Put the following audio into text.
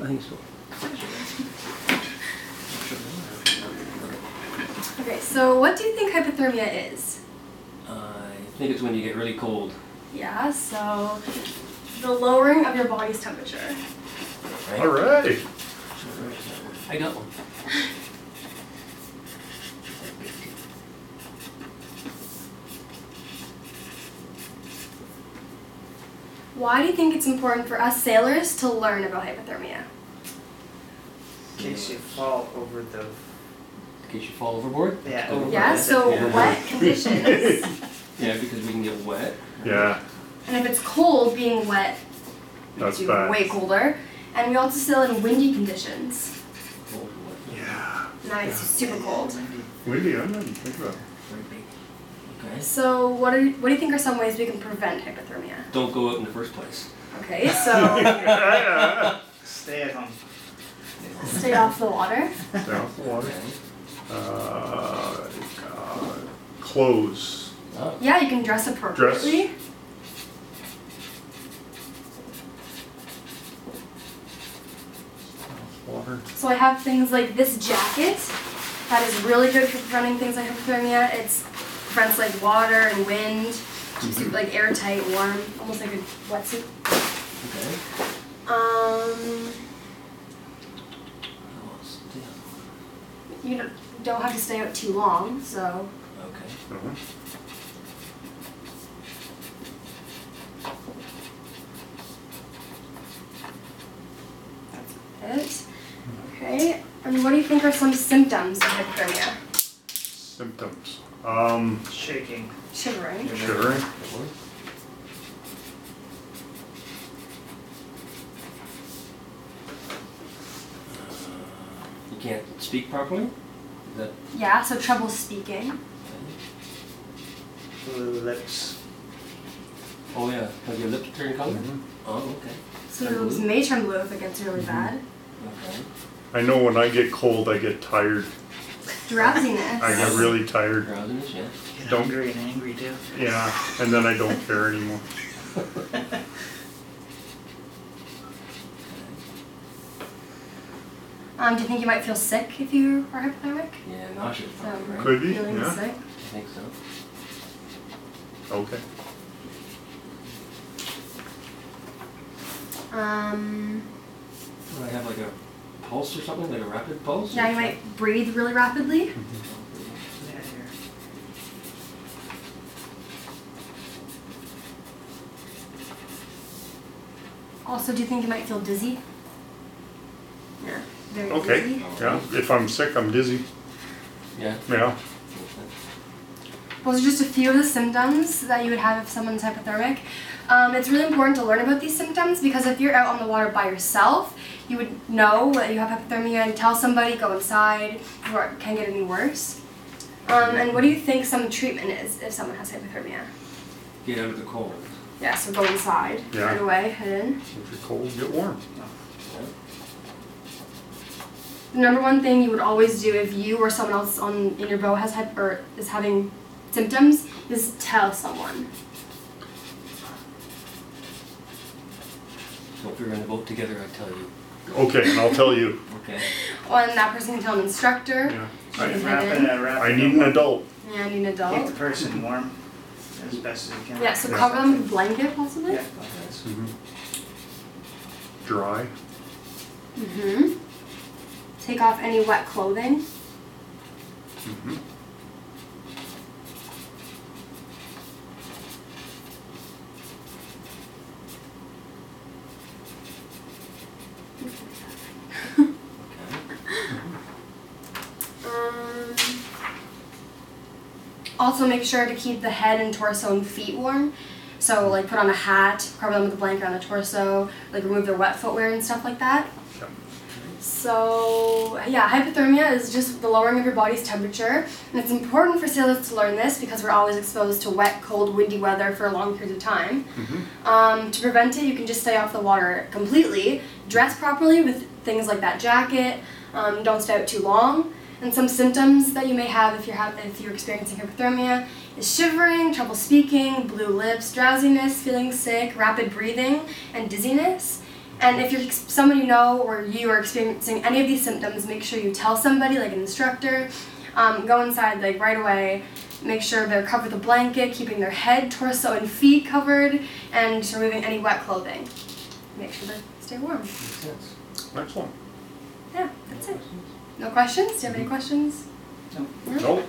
I think so. Okay, so what do you think hypothermia is? I think it's when you get really cold. Yeah, so the lowering of your body's temperature. Right? All right. I got one. Why do you think it's important for us sailors to learn about hypothermia? In case you fall over the... In case you fall overboard? Yeah. Go Yeah, overboard. so Yeah. wet conditions. Yeah, because we can get wet. Yeah. And if it's cold, being wet That's makes you bad. way colder. And we also sail in windy conditions. Cold and wet. Yeah. And that makes you super cold. Windy, I didn't think about it. Very big. Okay. So what do you think are some ways we can prevent hypothermia? Don't go out in the first place. Okay, so Yeah. Stay at home. stay off the water. Stay off the water. Okay. Clothes. Oh. Yeah, you can dress appropriately. Water. So I have things like this jacket that is really good for preventing things like hypothermia. It prevents like water and wind, keeps you like airtight, warm, almost like a wetsuit. Okay. Um, Oh, still. you don't have to stay out too long, so Okay. Uh-huh. it. Okay, and what do you think are some symptoms of hypothermia? Symptoms. Shaking. Shivering. Shivering. Good one. You can't speak properly? Is that Yeah, so trouble speaking. okay? Blue lips. Oh yeah, have your lips turned color? Mhm. Oh, okay. So those may turn blue if it gets really bad. Okay. I know when I get cold, I get tired. Drowsiness. I get really tired. Drowsiness, yeah. Get Don't- hungry and angry too. Yeah, and then I don't care anymore. Do you think you might feel sick if you are hypothermic? Yeah, nauseous probably, right? Could be, Feeling yeah. sick? I think so. Okay. Do I have like a pulse or something, like a rapid pulse? Yeah, you might breathe really rapidly. Yeah, here. Also, do you think you might feel dizzy? Yeah, very Okay. dizzy. Yeah. If I'm sick, I'm dizzy. Yeah. Yeah. Those are just a few of the symptoms that you would have if someone's hypothermic. It's really important to learn about these symptoms because if you're out on the water by yourself, you would know that you have hypothermia and tell somebody, go inside, before it can get any worse. And what do you think some treatment is if someone has hypothermia? Get out of the cold. Yeah, so go inside Yeah. right away, head in. If you're cold, get warm. Yeah. The number one thing you would always do if you or someone else in your boat has or is having symptoms is tell someone. So if we were in the boat together, I'd tell you. Okay, and I'll tell you. Okay. And that person can tell an instructor. Yeah. She can Wrap head it, in. wrap I it need in an adult. Yeah, I need an Keep the adult. person warm as best as you can. Yeah, so cover them with a blanket possibly. Yeah. Mm-hmm. Dry. Mm-hmm. Take off any wet clothing. Mm-hmm. Also make sure to keep the head and torso and feet warm. So like put on a hat, cover them with a blanket on the torso, like remove their wet footwear and stuff like that. Yep. So yeah, hypothermia is just the lowering of your body's temperature. And it's important for sailors to learn this because we're always exposed to wet, cold, windy weather for long periods of time. Mm-hmm. To prevent it, you can just stay off the water completely. Dress properly with things like that jacket. Don't stay out too long. And some symptoms that you may have if you're experiencing hypothermia is shivering, trouble speaking, blue lips, drowsiness, feeling sick, rapid breathing, and dizziness. And if you're someone you know or you are experiencing any of these symptoms, make sure you tell somebody, like an instructor. Go inside like right away. Make sure they're covered with a blanket, keeping their head, torso, and feet covered, and removing any wet clothing. Make sure they stay warm. Makes sense. Excellent. Yeah, that's it. Questions? No questions? Do you have any questions? No. No? Nope.